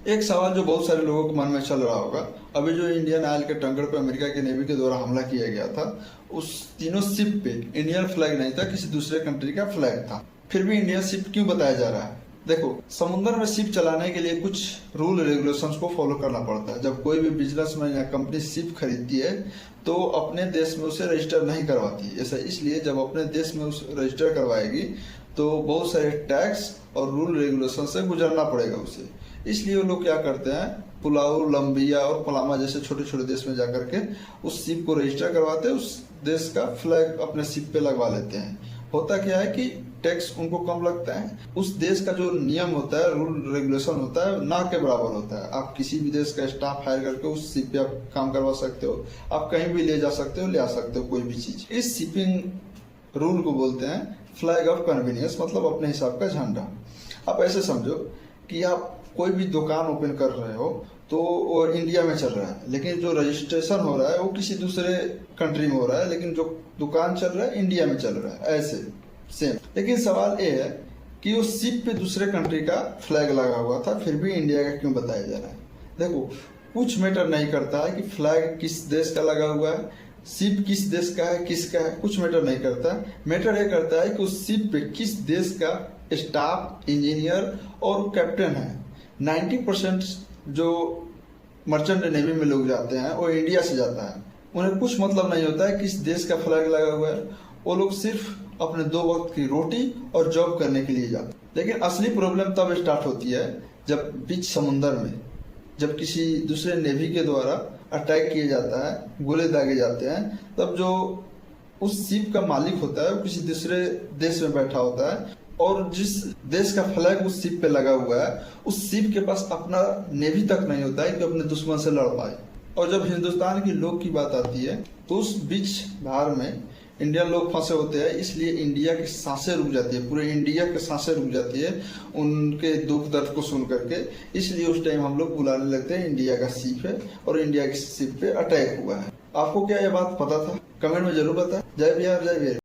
एक सवाल जो बहुत सारे लोगों के मन में चल रहा होगा, अभी जो इंडियन ऑयल के टैंकर पे अमेरिका की नेवी के द्वारा हमला किया गया था, उस तीनों शिप पे इंडियन फ्लैग नहीं था, किसी दूसरे कंट्री का फ्लैग था। फिर भी इंडियन शिप क्यों बताया जा रहा है? देखो, समुद्र में शिप चलाने के लिए कुछ रूल रेगुलेशंस को फॉलो करना पड़ता है। जब कोई भी बिजनेसमैन या कंपनी शिप खरीदती है तो अपने देश में उसे रजिस्टर नहीं करवाती। ऐसा इसलिए जब अपने देश में उसे रजिस्टर करवाएगी तो बहुत सारे टैक्स और रूल रेगुलेशन से गुजरना पड़ेगा उसे। इसलिए वो लोग क्या करते हैं, पुलाव, लंबिया और पलामा जैसे छोटे छोटे देश में जाकर के उस शिप को रजिस्टर करवाते हैं, उस देश का फ्लैग अपने शिप पे लगवा लेते हैं। होता क्या है कि टैक्स उनको कम लगता है। उस देश का जो नियम होता है, रूल रेगुलेशन होता है, ना के बराबर होता है। आप किसी भी देश का स्टाफ हायर करके उस शिप पे आप काम करवा सकते हो, आप कहीं भी ले जा सकते हो, ले आ सकते हो कोई भी चीज। इस शिपिंग रूल को बोलते हैं फ्लैग ऑफ कन्वीनियंस, मतलब अपने हिसाब का झंडा। आप ऐसे समझो कि आप कोई भी दुकान ओपन कर रहे हो तो वो इंडिया में चल रहा है, लेकिन जो रजिस्ट्रेशन हो रहा है वो किसी दूसरे कंट्री में हो रहा है, लेकिन जो दुकान चल रहा है इंडिया में चल रहा है। ऐसे सेम। लेकिन सवाल ये है कि उस शिप पे दूसरे कंट्री का फ्लैग लगा हुआ था, फिर भी इंडिया का क्यों बताया जा रहा है? देखो, कुछ मैटर नहीं करता है कि फ्लैग किस देश का लगा हुआ है, शिप किस देश का है, किसका है, कुछ मैटर नहीं करता। मैटर ये करता है कि उस शिप पे किस देश का स्टाफ, इंजीनियर और कैप्टन है। 90% जो मर्चेंट नेवी में लोग जाते हैं वो इंडिया से जाता है। उन्हें कुछ मतलब नहीं होता है किस देश का फ्लैग लगा हुआ है। वो लोग सिर्फ अपने 2 वक्त की रोटी और जॉब करने के लिए जाते हैं। लेकिन असली प्रॉब्लम तब स्टार्ट होती है जब बीच समुंदर में जब किसी दूसरे नेवी के द्वारा अटैक किया जाता है, गोले दागे जाते हैं, तब जो उस शिप का मालिक होता है वो किसी दूसरे देश में बैठा होता है और जिस देश का फ्लैग उस शिप पे लगा हुआ है, उस शिप के पास अपना नेवी तक नहीं होता है कि अपने दुश्मन से लड़ पाए। और जब हिंदुस्तान की लोग की बात आती है तो उस बीच बाहर में इंडियन लोग फंसे होते हैं, इसलिए इंडिया की सांसें रुक जाती है, पूरे इंडिया की सांसें रुक जाती है उनके दुख दर्द को सुन करके। इसलिए उस टाइम हम लोग बुलाने लगते हैं इंडिया का शिप है और इंडिया की शिप पे अटैक हुआ है। आपको क्या ये बात पता था? कमेंट में जरूर बताएं। जय बिहार, जय बिहार।